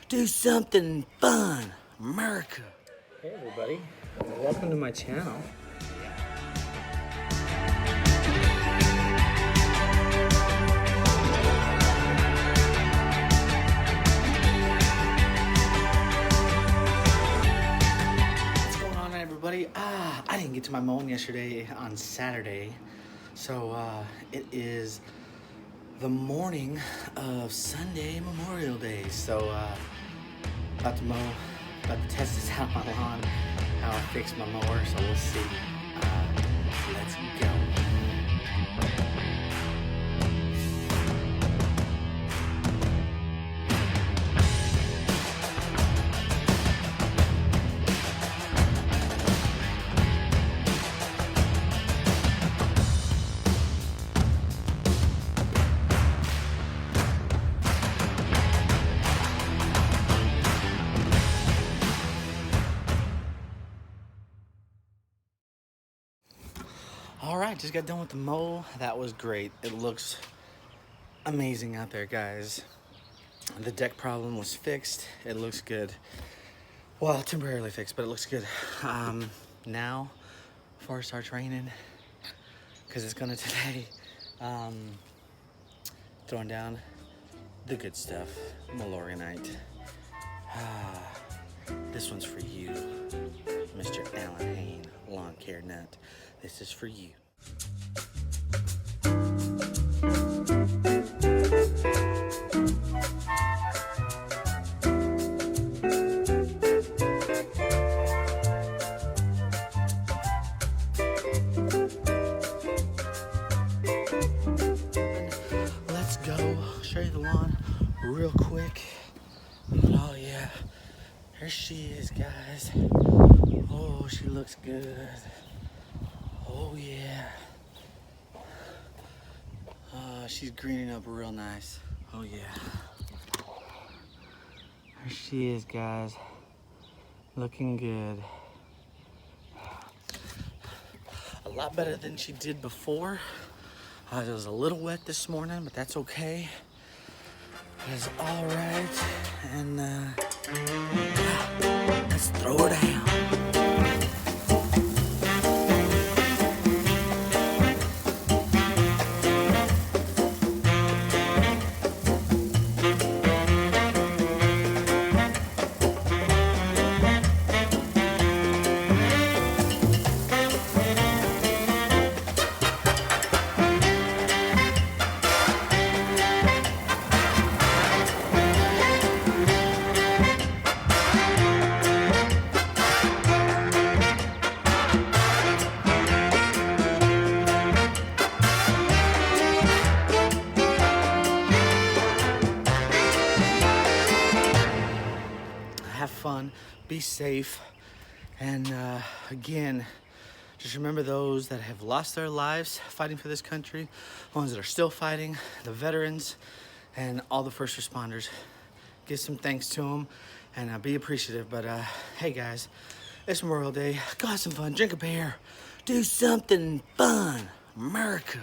Do something fun, America. Hey everybody, welcome to my channel. What's going on, everybody? I didn't get to my mowing yesterday on Saturday, so it is the morning of Sunday, Memorial Day. So about to mow, about to test this out on my lawn, how I fix my mower. So we'll see. Let's go. All right, just got done with the mow. That was great. It looks amazing out there, guys. The deck problem was fixed. It looks good. Well, temporarily fixed, but it looks good. Now, before it starts raining, because it's gonna today, throwing down the good stuff, Milorganite. This one's for you, Mr. Alan Hain, lawn care nut. This is for you. Let's go. I'll show you the lawn real quick. Oh yeah, here she is, guys. Oh, she looks good. Oh yeah. She's greening up real nice. Oh yeah. There she is, guys. Looking good. A lot better than she did before. It was a little wet this morning, but that's okay. It's all right. And let's throw her down. Have fun, be safe, and again, just remember those that have lost their lives fighting for this country, the ones that are still fighting, the veterans, and all the first responders. Give some thanks to them and be appreciative. But hey guys, it's Memorial Day. Go have some fun, drink a beer, do something fun, America.